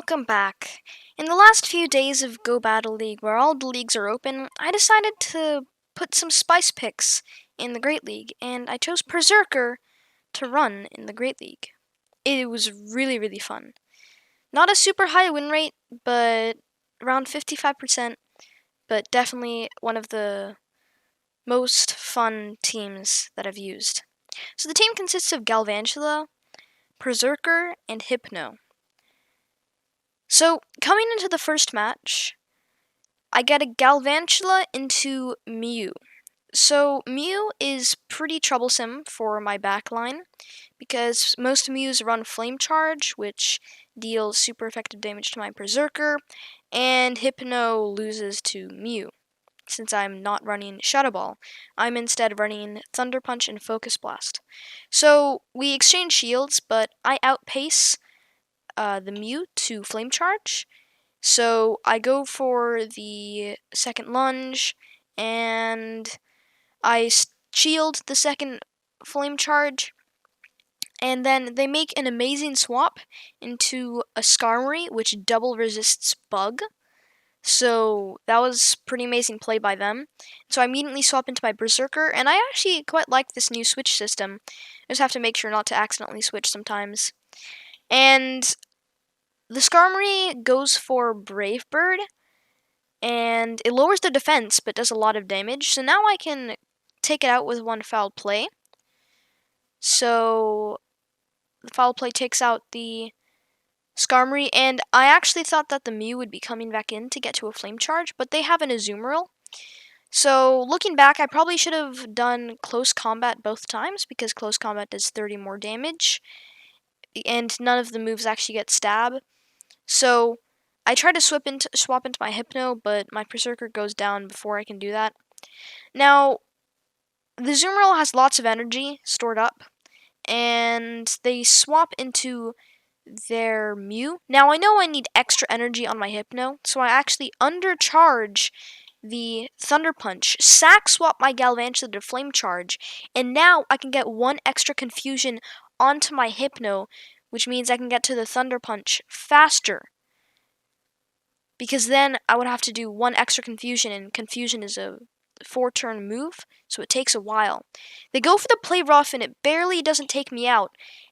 Welcome back. In the last few days of Go Battle League, where all the leagues are open, I decided to put some spice picks in the Great League, and I chose Perrserker to run in the Great League. It was really fun. Not a super high win rate, but around 55%, but definitely one of the most fun teams that I've used. So the team consists of Galvantula, Perrserker, and Hypno. So, coming into the first match, I get a Galvantula into Mew. So, Mew is pretty troublesome for my backline, because most Mews run Flame Charge, which deals super effective damage to my Perrserker, and Hypno loses to Mew, since I'm not running Shadow Ball. I'm instead running Thunder Punch and Focus Blast. So, we exchange shields, but I outpace the Mew to Flame Charge. So I go for the second lunge, and I shield the second Flame Charge, and then they make an amazing swap into a Skarmory, which double resists Bug. So that was pretty amazing play by them. So I immediately swap into my Perrserker, and I actually quite like this new switch system. I just have to make sure not to accidentally switch sometimes. And the Skarmory goes for Brave Bird, and it lowers their defense but does a lot of damage. So now I can take it out with one foul play. So the foul play takes out the Skarmory, and I actually thought that the Mew would be coming back in to get to a Flame Charge, but they have an Azumarill. So looking back, I probably should have done Close Combat both times, because Close Combat does 30 more damage, and none of the moves actually get stab. So I try to swap into my Hypno, but my Perrserker goes down before I can do that. Now, the Azumarill has lots of energy stored up, and they swap into their Mew. Now, I know I need extra energy on my Hypno, so I actually undercharge the Thunder Punch, sack swap my Galvantula to Flame Charge, and now I can get one extra Confusion onto my Hypno, which means I can get to the Thunder Punch faster. Because then I would have to do one extra Confusion, and Confusion is a 4-turn move, so it takes a while. They go for the Play Rough, and it barely doesn't take me out.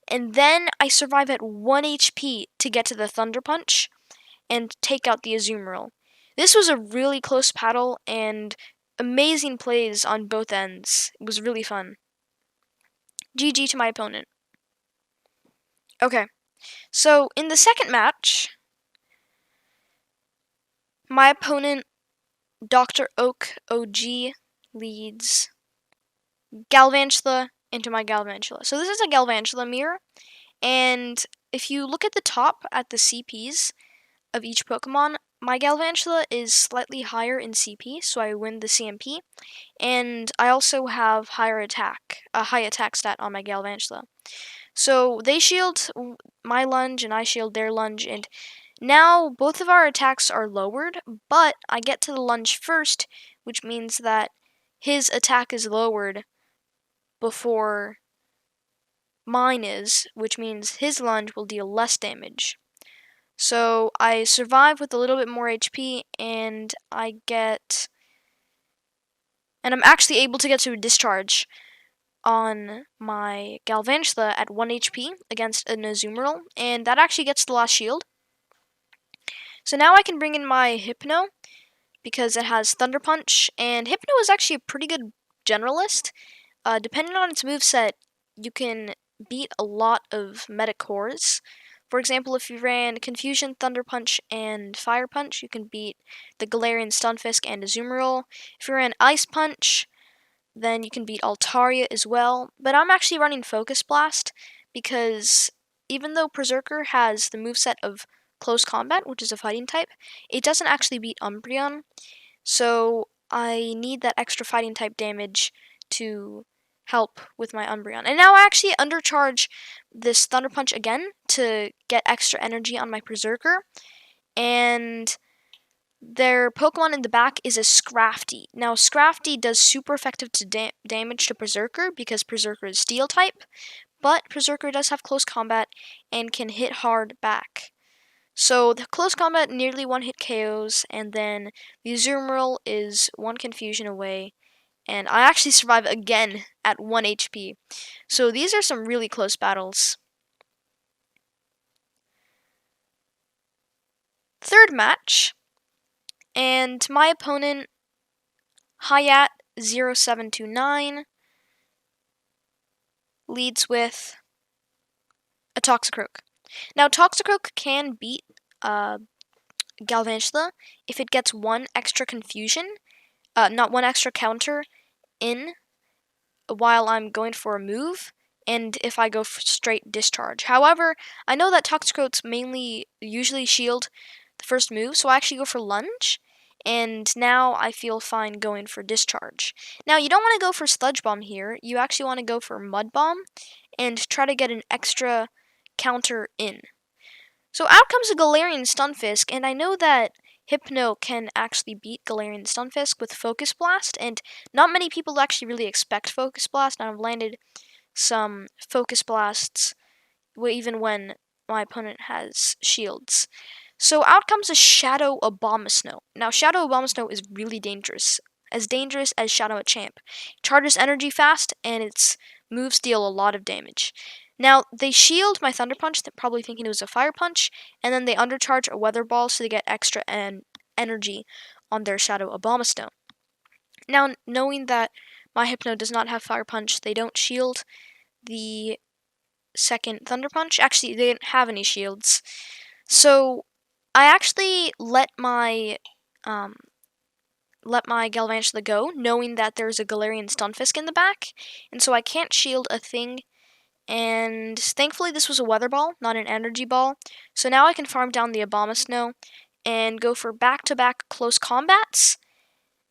And then I survive at 1 HP to get to the Thunder Punch and take out the Azumarill. This was a really close battle, and amazing plays on both ends. It was really fun. GG to my opponent. Okay, so in the second match, my opponent, Dr. Oak OG, leads Galvantula into my Galvantula. So this is a Galvantula mirror, and if you look at the top at the CPs of each Pokemon, my Galvantula is slightly higher in CP, so I win the CMP, and I also have a high attack stat on my Galvantula. So they shield my lunge, and I shield their lunge, and now both of our attacks are lowered, but I get to the lunge first, which means that his attack is lowered before mine is, which means his lunge will deal less damage. So I survive with a little bit more HP, and I'm actually able to get to a discharge on my Galvantula at 1 HP against an Azumarill, and that actually gets the last shield. So now I can bring in my Hypno, because it has Thunder Punch, and Hypno is actually a pretty good generalist. Depending on its moveset, you can beat a lot of meta cores. For example, if you ran Confusion, Thunder Punch, and Fire Punch, you can beat the Galarian Stunfisk and Azumarill. If you ran Ice Punch, then you can beat Altaria as well. But I'm actually running Focus Blast, because even though Perrserker has the moveset of Close Combat, which is a fighting type, it doesn't actually beat Umbreon. So I need that extra fighting type damage to help with my Umbreon. And now I actually undercharge this Thunder Punch again to get extra energy on my Perrserker. And their Pokemon in the back is a Scrafty. Now, Scrafty does super effective damage to Perrserker, because Perrserker is Steel type, but Perrserker does have Close Combat and can hit hard back. So the close combat nearly one-hit KOs, and then the Azumarill is one confusion away, and I actually survive again at 1 HP. So these are some really close battles. Third match, and my opponent, Hayat0729, leads with a Toxicroak. Now, Toxicroak can beat Galvantula if it gets one extra confusion, not one extra counter in while I'm going for a move, and if I go for straight discharge. However, I know that Toxicroaks usually shield the first move, so I actually go for lunge, and now I feel fine going for discharge. Now, you don't want to go for Sludge Bomb here, you actually want to go for Mud Bomb, and try to get an extra counter in. So out comes a Galarian Stunfisk, and I know that Hypno can actually beat Galarian Stunfisk with Focus Blast, and not many people actually really expect Focus Blast, and I've landed some Focus Blasts even when my opponent has shields. So out comes a Shadow Abomasnow. Now Shadow Abomasnow is really dangerous as Shadow Machamp. It charges energy fast, and its moves deal a lot of damage. Now, they shield my Thunder Punch, probably thinking it was a Fire Punch, and then they undercharge a Weather Ball so they get extra energy on their Shadow Abomasnow. Now, knowing that my Hypno does not have Fire Punch, they don't shield the second Thunder Punch. Actually, they didn't have any shields. So, I actually let my Galvantula go, knowing that there's a Galarian Stunfisk in the back, and so I can't shield a thing. And thankfully this was a Weather Ball, not an Energy Ball. So now I can farm down the Abomasnow and go for back-to-back close combats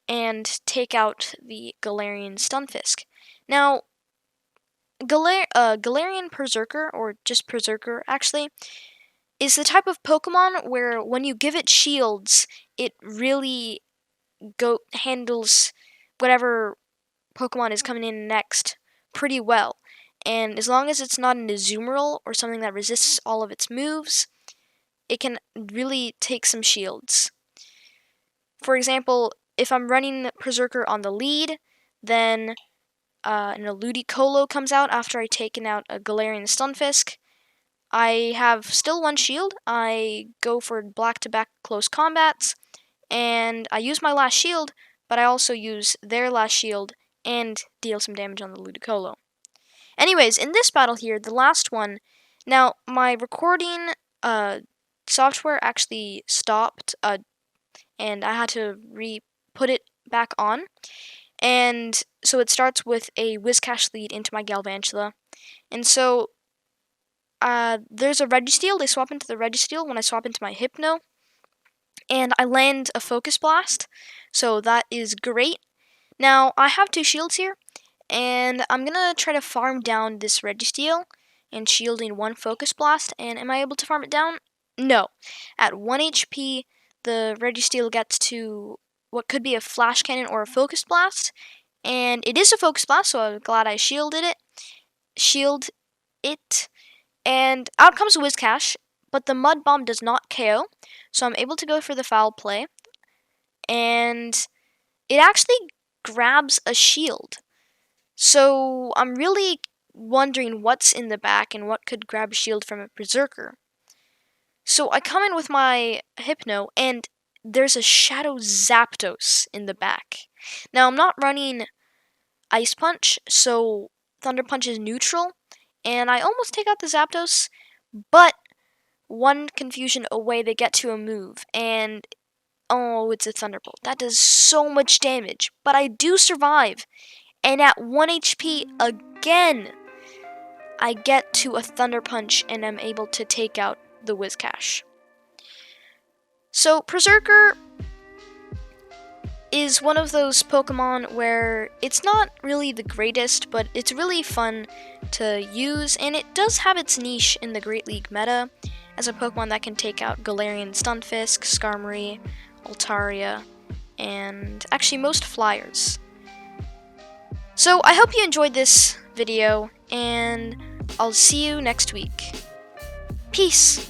and take out the Galarian Stunfisk. Now, Galarian Perrserker, or just Perrserker actually, is the type of Pokemon where when you give it shields, it really handles whatever Pokemon is coming in next pretty well. And as long as it's not an Azumarill or something that resists all of its moves, it can really take some shields. For example, if I'm running Perrserker on the lead, then an Ludicolo comes out after I've taken out a Galarian Stunfisk. I have still one shield. I go for back-to-back close combats, and I use my last shield, but I also use their last shield and deal some damage on the Ludicolo. Anyways, in this battle here, the last one, now my recording software actually stopped, and I had to put it back on. And so it starts with a Whiscash lead into my Galvantula. And so there's a Registeel. They swap into the Registeel when I swap into my Hypno. And I land a Focus Blast, so that is great. Now, I have two shields here, and I'm gonna try to farm down this Registeel and shielding one Focus Blast. And am I able to farm it down? No. At 1 HP, the Registeel gets to what could be a Flash Cannon or a Focus Blast, and it is a Focus Blast, so I'm glad I shielded it. And out comes a Whiscash, but the Mud Bomb does not KO, so I'm able to go for the foul play, and it actually grabs a shield. So I'm really wondering what's in the back and what could grab a shield from a Perrserker. So I come in with my Hypno, and there's a Shadow Zapdos in the back. Now I'm not running Ice Punch, so Thunder Punch is neutral, and I almost take out the Zapdos, but one confusion away they get to a move, and oh, it's a Thunderbolt. That does so much damage, but I do survive, and at 1 HP again, I get to a Thunder Punch and I'm able to take out the Whiscash. So Perrserker is one of those Pokemon where it's not really the greatest, but it's really fun to use, and it does have its niche in the Great League meta as a Pokemon that can take out Galarian Stunfisk, Skarmory, Altaria, and actually most flyers. So I hope you enjoyed this video, and I'll see you next week. Peace!